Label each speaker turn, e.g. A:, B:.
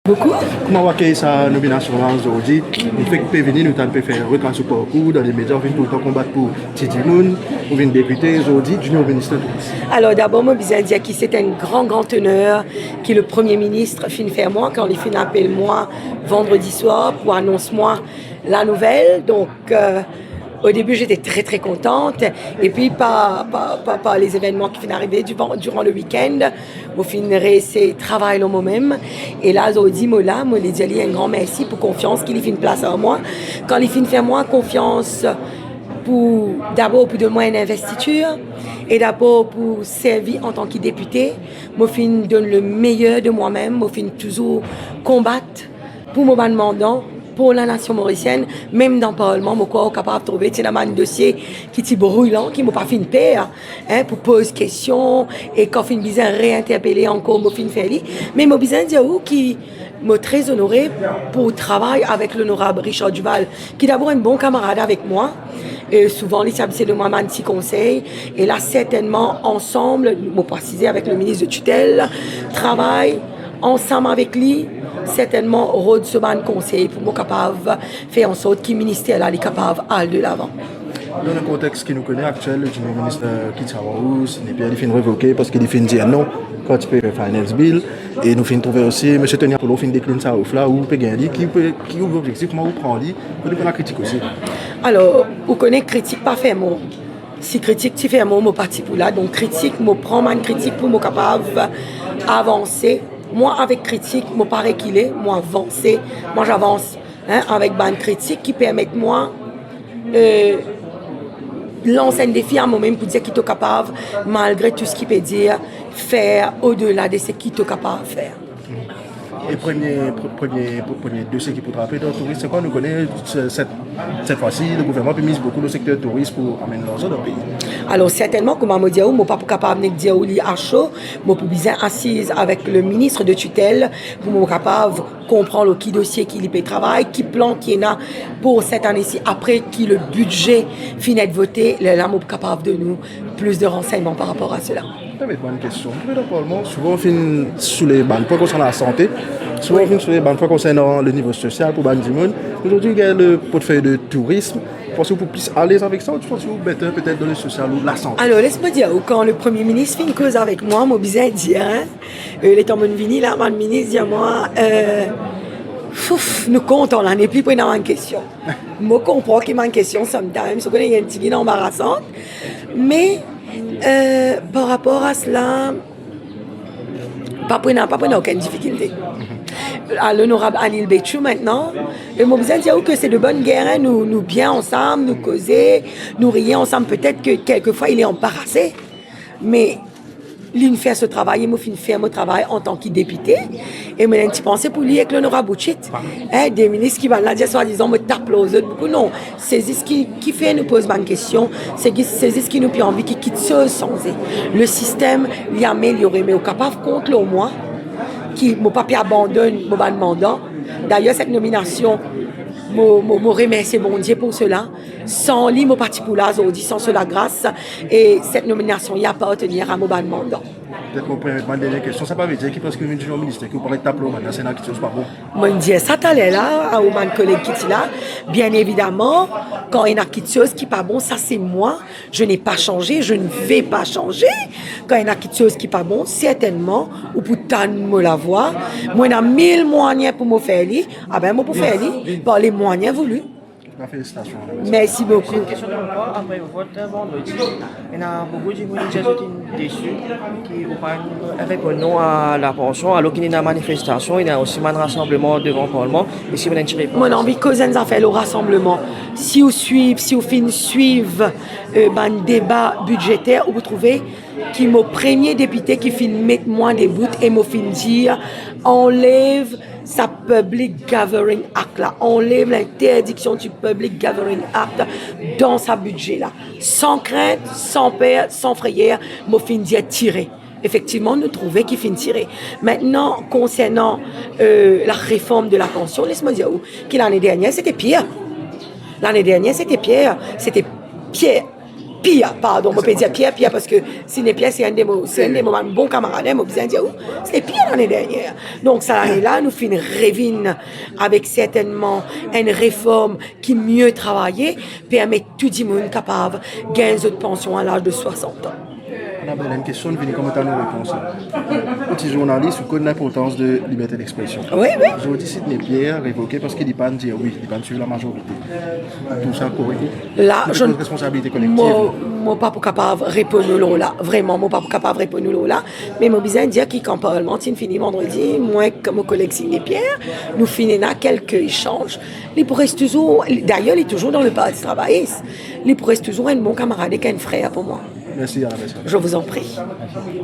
A: Beaucoup.
B: Comment vous accueillez sa nomination aujourd'hui? Nous fait que venir, nous avons fait retrace sur parcours dans les médias, on vient tout le temps combattre pour Titi Moun, on vient député aujourd'hui, junior ministre de tourisme.
A: Alors d'abord, moi, je dire que c'est un grand honneur que le Premier ministre finit faire moi, quand il finit appelle moi vendredi soir pour annoncer moi la nouvelle. Donc, au début, j'étais très contente. Et puis, par les événements qui viennent arriver durant le week-end, je finirai ce travail moi-même. Et là, je dis, moi, je dis un grand merci pour confiance qu'il fait une place à moi. Quand il finit faire moi confiance, d'abord pour donner moi une investiture et d'abord pour servir en tant que député, je fin donne le meilleur de moi-même, je fin toujours combattre pour mon demandant pour la nation mauricienne, même dans le Parlement, je suis capable de trouver un dossier qui est brûlant, qui ne m'a pas fait peur, pour poser questions, et quand je suis réinterpeller encore, je fin faire. Mais je suis dire qui suis très honoré pour travailler avec l'honorable Richard Duval, qui est d'abord un bon camarade avec moi. Et souvent, il s'agit de moi un petit conseil. Et là, certainement, ensemble, je préciser avec le ministre de tutelle, travaille ensemble avec lui, certainement, Rod ce ban conseil pour moi capable de faire en sorte que le ministère là, est capable d'aller de l'avant.
B: Dans le contexte qui nous connaît actuel, le ministre Kitsawaou, ce n'est pas il finit révoqué parce qu'il finit dire non quand il peut faire finance bill. Et nous finissons trouver aussi M. Tenia pour finir décliner ça au fla ou peut gagner qui ouvre l'objectif, comment vous prenez pour la critique aussi.
A: Alors, vous connaissez critique pas faire mot. Si critique tu fais un mot, mon parti pour là, donc critique, je prends ma critique pour me capable avancer. Moi, avec critique, je parais qu'il est, moi avancer, moi j'avance avec une critique qui permet moi lancer un défi à moi-même pour dire qu'il est capable, malgré tout ce qu'il peut dire, faire au-delà de ce qu'il est capable de faire.
B: Et premier dossier qui pourra appeler dans le tourisme, c'est quoi nous connaissons cette fois-ci, le gouvernement a mis beaucoup le secteur tourisme pour amener l'argent dans le pays.
A: Alors certainement, comme je dis, je ne suis pas capable de dire à chaud, je suis bien assise avec le ministre de tutelle pour être capable de comprendre qui dossier qui peut travailler, qui plan qui est là pour cette année-ci, après qui le budget finit de voter, là, je suis capable de nous plus de renseignements par rapport à cela.
B: C'est une bonne question. Dans le Parlement, souvent on finit sur les bancs concernant la santé, souvent on finit sur les bancs concernant le niveau social pour ban du monde. Aujourd'hui, il y a le portefeuille de tourisme. Pensez que vous plus à l'aise avec ça ou tu penses que vous mettez peut-être dans le social ou la santé?
A: Alors, laisse-moi dire, quand le Premier ministre fait une cause avec moi, je suis dire, l'étant mon vini, là, le ministre dit à moi, nous comptons là, n'est plus pour une question. Je comprends qu'il y a une question, sometimes, je connais, il y a une petite embarrassante, mais par rapport à cela, pas pour aucune difficulté. À l'honorable Anil Béchou maintenant, je me disais que c'est de bonnes guerres, nous bien ensemble, nous causer, nous rions ensemble. Peut-être que quelquefois il est embarrassé, mais il fait ce travail, il m'a fait mon travail en tant que député. Et moi, j'ai pensé pour lui avec l'honorable Bouchit, des ministres qui vont là dire soi-disant, me tape aux autres. Beaucoup non. C'est ce qui fait nous pose une question, c'est ce qui nous fait envie, qui quitte ce sans le système, il est amélioré, mais au capable contre le moi, qui mon papier abandonne mon mandat. D'ailleurs, cette nomination, je remercie mon Dieu pour cela. Sans lui, mon parti pour là, sans cela grâce. Et cette nomination, il appartenait à mon mandat.
B: Peut-être qu'on peut mettre ma dernière question. Ça ne veut pas dire qu'il pense que le junior ministre, qui pourrait taper maintenant, c'est là qui ne pas bon.
A: Moi, je dis, ça t'allait là, à mon collègue qui est là. Bien évidemment, quand il y a quelque chose qui n'est pas bon, ça c'est moi. Je n'ai pas changé, je ne vais pas changer. Quand il y a quelque chose qui n'est pas bon, certainement, ou pour me la voir, moi, il y a 1000 moyens pour me faire lire. Ah ben, moi, pour faire lire, par les moyens voulus.
B: Félicitations.
A: Merci beaucoup.
C: C'est une question de moi. Après le vote vendredi, il y a beaucoup de gens qui sont déçus, qui avec un non à la pension, alors qu'il y a une manifestation, il y a aussi un rassemblement devant le Parlement. Et si vous n'avez pas
A: mon envie que vous a fait le rassemblement. Si vous suivez un débat budgétaire, vous trouvez qu'il mon premier député qui finit mettre moins des bouts et me finit dire enlève sa Public Gathering Act là, enlève l'interdiction du Public Gathering Act dans sa budget là, sans crainte, sans peur, sans frayeur, me finit dire tirer. Effectivement, nous trouvons qu'il finit tirer. Maintenant, concernant la réforme de la pension, laisse-moi dire que l'année dernière, c'était pire. L'année dernière, c'était pire. C'était Pierre, pardon, on peut dire Pierre, parce que Pierre, c'est un des moments bons camarades, on peut dire, c'est Pierre l'année dernière. Donc, cette année-là, nous faisons une révine avec certainement une réforme qui mieux travaillée, permet tout le monde capable de gagner de pension à l'âge de 60 ans.
B: On a une question de venir comme étant nos réponses. Petit journaliste, vous connaissez l'importance de liberté d'expression.
A: Oui, oui.
B: Aujourd'hui, Sidney Pierre révoqué parce qu'il ne dit pas dire oui, il ne dit pas suivre la majorité. Tout ça correct.
A: Là,
B: je ne responsabilité collective.
A: Moi, pas capable de répondre là. Vraiment, moi, pas capable de répondre là. Mais moi, besoin de dire qu'en Parlement, il finit vendredi, moi, comme mon collègue Sidney Pierre, nous finissons quelques échanges. Il pourrait toujours, d'ailleurs, il est toujours dans le Parti travailliste. Il pourrait toujours être un bon camarade et un frère pour moi.
B: Merci à la personne.
A: Je vous en prie.
B: Merci.